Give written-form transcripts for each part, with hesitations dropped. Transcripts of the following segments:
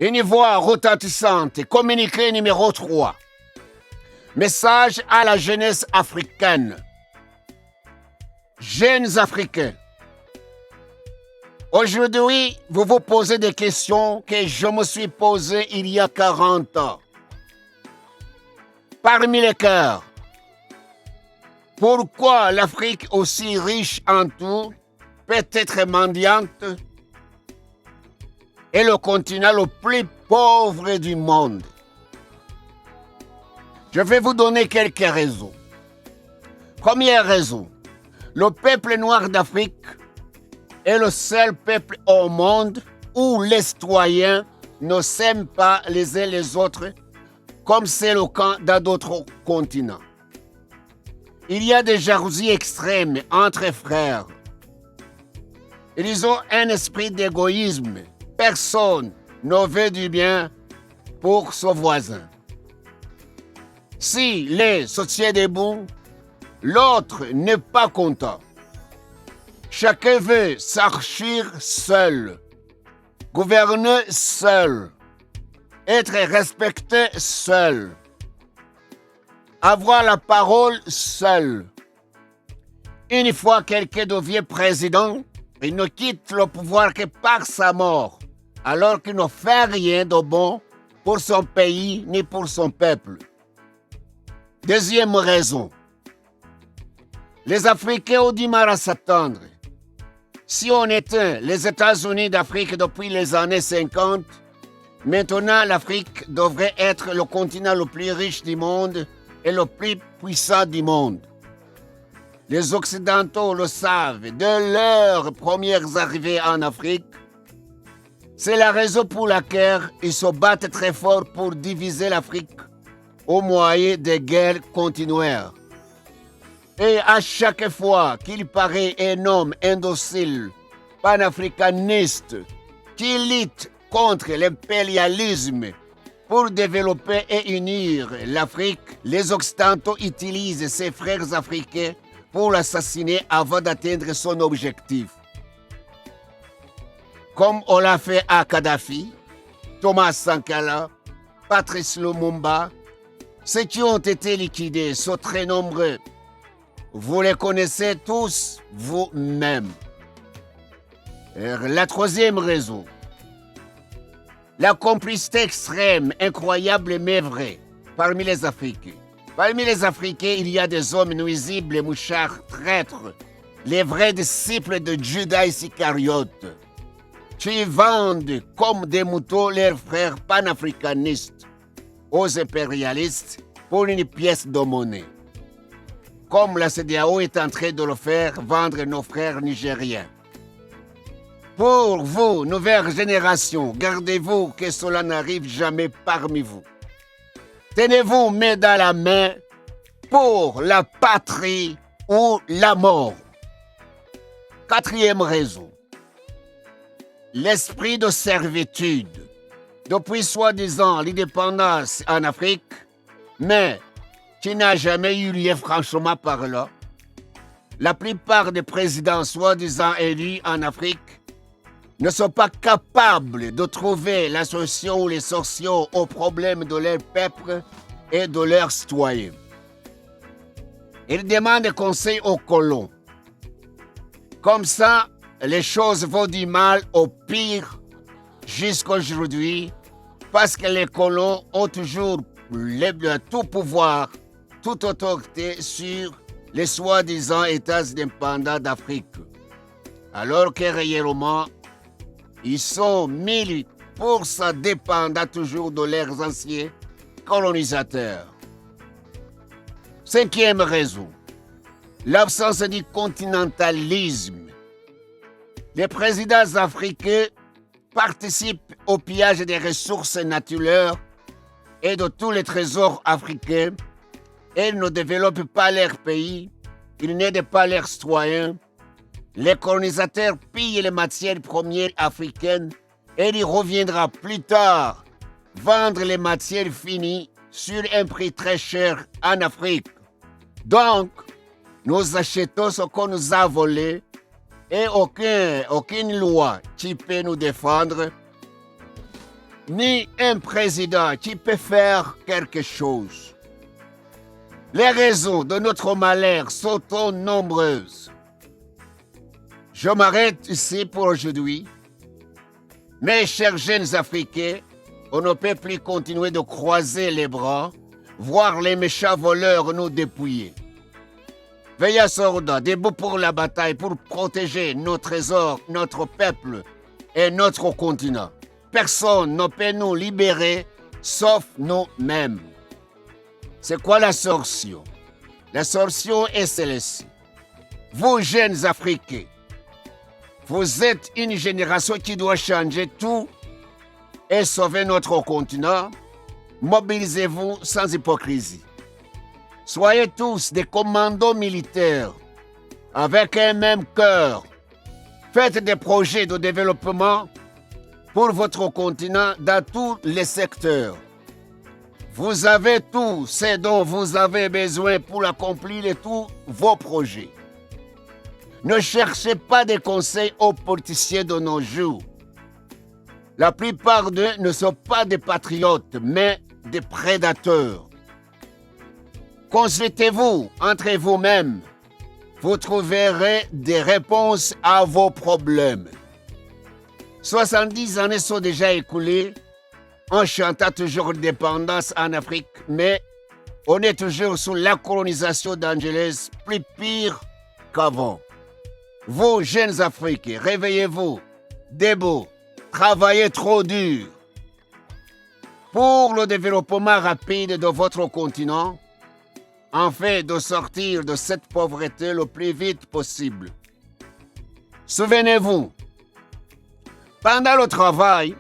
Une voix retentissante, communiqué numéro 3. Message à la jeunesse africaine. Jeunes Africains, aujourd'hui, vous vous posez des questions que je me suis posées il y a 40 ans. Parmi lesquelles, pourquoi l'Afrique aussi riche en tout peut être mendiante est le continent le plus pauvre du monde? Je vais vous donner quelques raisons. Première raison, le peuple noir d'Afrique est le seul peuple au monde où les citoyens ne s'aiment pas les uns les autres comme c'est le cas dans d'autres continents. Il y a des jalousies extrêmes entre frères. Ils ont un esprit d'égoïsme. Personne ne veut du bien pour son voisin. Si l'un se tient debout, l'autre n'est pas content. Chacun veut s'archir seul, gouverner seul, être respecté seul, avoir la parole seul. Une fois quelqu'un devient président, il ne quitte le pouvoir que par sa mort, alors qu'il ne fait rien de bon pour son pays ni pour son peuple. Deuxième raison, les Africains ont du mal à s'attendre. Si on était les États-Unis d'Afrique depuis les années 50, maintenant l'Afrique devrait être le continent le plus riche du monde et le plus puissant du monde. Les Occidentaux le savent de leurs premières arrivées en Afrique. C'est la raison pour laquelle ils se battent très fort pour diviser l'Afrique au moyen des guerres continuelles. Et à chaque fois qu'il paraît un homme indocile, panafricaniste, qui lutte contre l'impérialisme pour développer et unir l'Afrique, les Occidentaux utilisent ses frères africains pour l'assassiner avant d'atteindre son objectif. Comme on l'a fait à Kadhafi, Thomas Sankara, Patrice Lumumba, ceux qui ont été liquidés sont très nombreux. Vous les connaissez tous vous-même. La troisième raison, la complicité extrême, incroyable mais vraie, parmi les Africains. Parmi les Africains, il y a des hommes nuisibles, mouchards, traîtres, les vrais disciples de Judas Iscariote, qui vendent comme des moutons leurs frères panafricanistes aux impérialistes pour une pièce de monnaie. Comme la CEDEAO est en train de le faire vendre nos frères nigériens. Pour vous, nouvelle génération, gardez-vous que cela n'arrive jamais parmi vous. Tenez-vous main dans la main pour la patrie ou la mort. Quatrième raison, l'esprit de servitude. Depuis soi-disant l'indépendance en Afrique, mais qui n'a jamais eu lieu franchement par là, la plupart des présidents soi-disant élus en Afrique ne sont pas capables de trouver la solution ou les solutions aux problèmes de leur peuple et de leurs citoyens. Ils demandent conseil aux colons. Comme ça, les choses vont du mal au pire jusqu'à aujourd'hui parce que les colons ont toujours tout pouvoir, toute autorité sur les soi-disant États indépendants d'Afrique. Alors que réellement, ils sont 1000% dépendants toujours de leurs anciens colonisateurs. Cinquième raison, l'absence du continentalisme. Les présidents africains participent au pillage des ressources naturelles et de tous les trésors africains. Ils ne développent pas leur pays, ils n'aident pas leurs citoyens. Les colonisateurs pillent les matières premières africaines et il reviendra plus tard vendre les matières finies sur un prix très cher en Afrique. Donc, nous achetons ce qu'on nous a volé et aucune loi qui peut nous défendre ni un président qui peut faire quelque chose. Les raisons de notre malheur sont trop nombreuses. Je m'arrête ici pour aujourd'hui. Mes chers jeunes Africains, on ne peut plus continuer de croiser les bras, voir les méchants voleurs nous dépouiller. Veillez soldats, debout pour la bataille, pour protéger nos trésors, notre peuple et notre continent. Personne ne peut nous libérer, sauf nous-mêmes. C'est quoi la solution? La solution est celle-ci. Vous, jeunes Africains, vous êtes une génération qui doit changer tout et sauver notre continent. Mobilisez-vous sans hypocrisie. Soyez tous des commandos militaires avec un même cœur. Faites des projets de développement pour votre continent dans tous les secteurs. Vous avez tout ce dont vous avez besoin pour accomplir tous vos projets. Ne cherchez pas des conseils aux politiciens de nos jours. La plupart d'eux ne sont pas des patriotes, mais des prédateurs. Consultez-vous entre vous-même. Vous trouverez des réponses à vos problèmes. 70 années sont déjà écoulées. On chanta toujours l'indépendance en Afrique, mais on est toujours sous la colonisation d'Angeles, plus pire qu'avant. Vous, jeunes Africains, réveillez-vous, debout, travaillez trop dur. Pour le développement rapide de votre continent, afin de sortir de cette pauvreté le plus vite possible. Souvenez-vous, pendant le travail,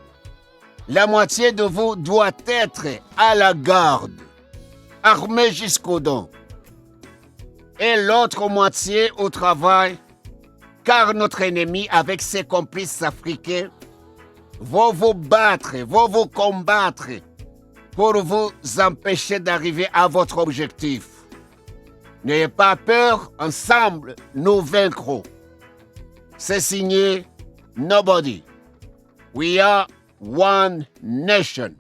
la moitié de vous doit être à la garde, armée jusqu'aux dents, et l'autre moitié au travail, car notre ennemi, avec ses complices africains, va vous battre, va vous combattre pour vous empêcher d'arriver à votre objectif. N'ayez pas peur, ensemble, nous vaincrons. C'est signé Nobody. We are one nation.